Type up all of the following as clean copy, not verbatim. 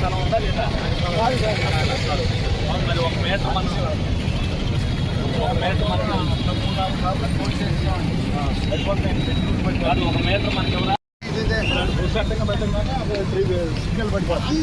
స్థలం ఉందా లేదా? మరి 1 మీటర్ మనకి కాదు, 1 మీటర్ మనకి ఎవరా సిగ్నల్ పడిపోతుంది.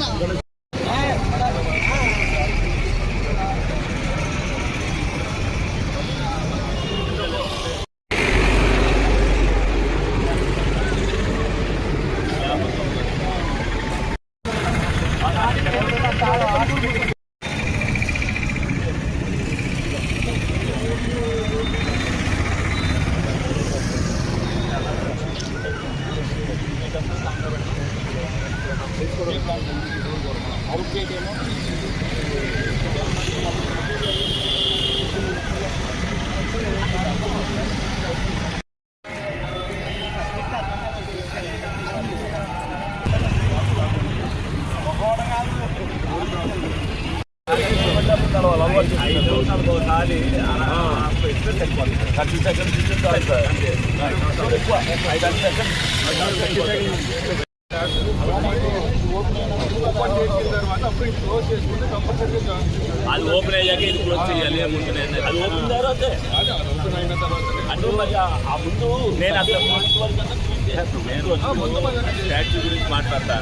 అది ఓపెన్ అయ్యాక ఇది క్లోజ్ చేయాలి. అది ఓపెన్ తర్వాత అంటే మరి ఆ ముందు నేను అసలు స్టాచ్యూ గురించి మాట్లాడతా.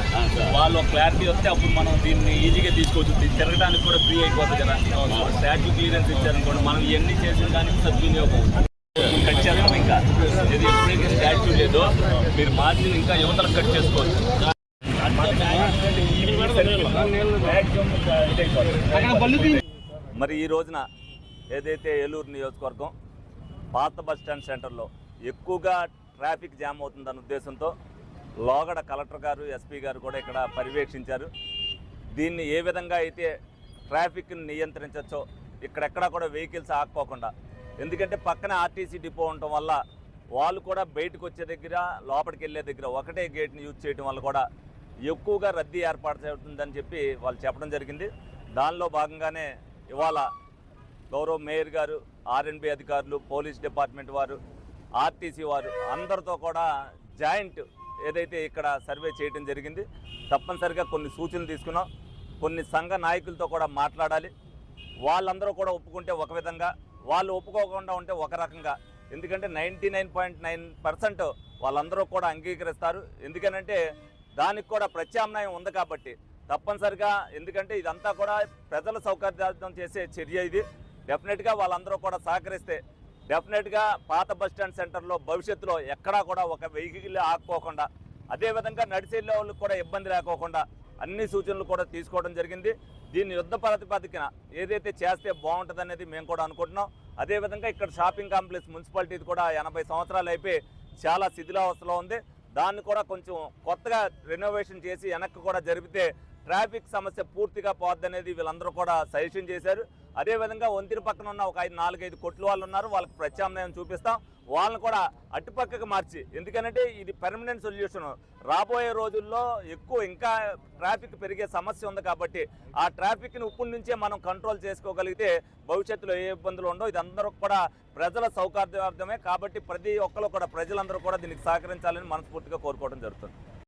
వాళ్ళు క్లారిటీ వస్తే అప్పుడు మనం దీన్ని ఈజీగా తీసుకోవచ్చు. తిరగడానికి కూడా ఫ్రీ అయిపోతుంది కదా. స్టాచ్యూ క్లియరెన్స్ ఇచ్చారనుకోండి, మనం ఇవన్నీ చేసిన దానికి సద్వినియోగం ఖచ్చితంగా. ఇంకా ఇది ఎప్పుడైతే స్టాచ్యూ లేదో మీరు మార్జిన్ ఇంకా యువతలకు కట్ చేసుకోవచ్చు. మరి ఈ రోజున ఏదైతే ఏలూరు నియోజకవర్గం పాత బస్టాండ్ సెంటర్లో ఎక్కువగా ట్రాఫిక్ జామ్ అవుతుందన్న ఉద్దేశంతో లోగడ కలెక్టర్ గారు, ఎస్పీ గారు కూడా ఇక్కడ పర్యవేక్షించారు. దీన్ని ఏ విధంగా అయితే ట్రాఫిక్ని నియంత్రించవచ్చో ఇక్కడెక్కడా కూడా వెహికల్స్ ఆగిపోకుండా, ఎందుకంటే పక్కన ఆర్టీసీ డిపో ఉండటం వల్ల వాళ్ళు కూడా బయటకు వచ్చే దగ్గర లోపలికి వెళ్ళే దగ్గర ఒకటే గేట్ని యూజ్ చేయడం వల్ల కూడా ఎక్కువగా రద్దీ ఏర్పాటు అవుతుందని చెప్పి వాళ్ళు చెప్పడం జరిగింది. దానిలో భాగంగానే ఇవాళ గౌరవ మేయర్ గారు, ఆర్ఎన్బి అధికారులు, పోలీస్ డిపార్ట్మెంట్ వారు, ఆర్టీసీ వారు అందరితో కూడా జాయింట్ ఏదైతే ఇక్కడ సర్వే చేయడం జరిగింది. తప్పనిసరిగా కొన్ని సూచనలు తీసుకున్నాం. కొన్ని సంఘ నాయకులతో కూడా మాట్లాడాలి. వాళ్ళందరూ కూడా ఒప్పుకుంటే ఒక విధంగా, వాళ్ళు ఒప్పుకోకుండా ఉంటే ఒక రకంగా. ఎందుకంటే 99.9% వాళ్ళందరూ కూడా అంగీకరిస్తారు. ఎందుకనంటే దానికి కూడా ప్రత్యామ్నాయం ఉంది కాబట్టి తప్పనిసరిగా. ఎందుకంటే ఇదంతా కూడా ప్రజల సౌకర్యార్థం చేసే చర్య. ఇది డెఫినెట్గా వాళ్ళందరూ కూడా సహకరిస్తే డెఫినెట్గా పాత బస్టాండ్ సెంటర్లో భవిష్యత్తులో ఎక్కడా కూడా ఒక వెహికల్ ఆగిపోకుండా, అదేవిధంగా నడిచేళ్ళ వాళ్ళకి కూడా ఇబ్బంది లేకోకుండా అన్ని సూచనలు కూడా తీసుకోవడం జరిగింది. దీన్ని యుద్ధ ప్రాతిపదికన ఏదైతే చేస్తే బాగుంటుంది అనేది మేము కూడా అనుకుంటున్నాం. అదేవిధంగా ఇక్కడ షాపింగ్ కాంప్లెక్స్ మున్సిపాలిటీది కూడా 80 సంవత్సరాలు అయిపోయి చాలా శిథిలావస్థలో ఉంది. దాన్ని కూడా కొంచెం కొత్తగా రెనోవేషన్ చేసి వెనక్కి కూడా జరిపితే ట్రాఫిక్ సమస్య పూర్తిగా పోద్దనేది వీళ్ళందరూ కూడా సజెషన్ చేశారు. అదేవిధంగా వంతిరి పక్కన ఉన్న ఒక 4-5 కొట్లు వాళ్ళు ఉన్నారు, వాళ్ళకి ప్రత్యామ్నాయం చూపిస్తాం. వాళ్ళని కూడా అటుపక్కకు మార్చి, ఎందుకంటే ఇది పర్మనెంట్ సొల్యూషన్. రాబోయే రోజుల్లో ఎక్కువ ఇంకా ట్రాఫిక్ పెరిగే సమస్య ఉంది కాబట్టి ఆ ట్రాఫిక్ని ఇప్పటి నుంచే మనం కంట్రోల్ చేసుకోగలిగితే భవిష్యత్తులో ఏ ఇబ్బందులు ఉండవు. ఇదందరూ కూడా ప్రజల సౌకర్యార్థమే కాబట్టి ప్రతి ఒక్కరు కూడా, ప్రజలందరూ కూడా దీనికి సహకరించాలని మనస్ఫూర్తిగా కోరుకోవడం జరుగుతుంది.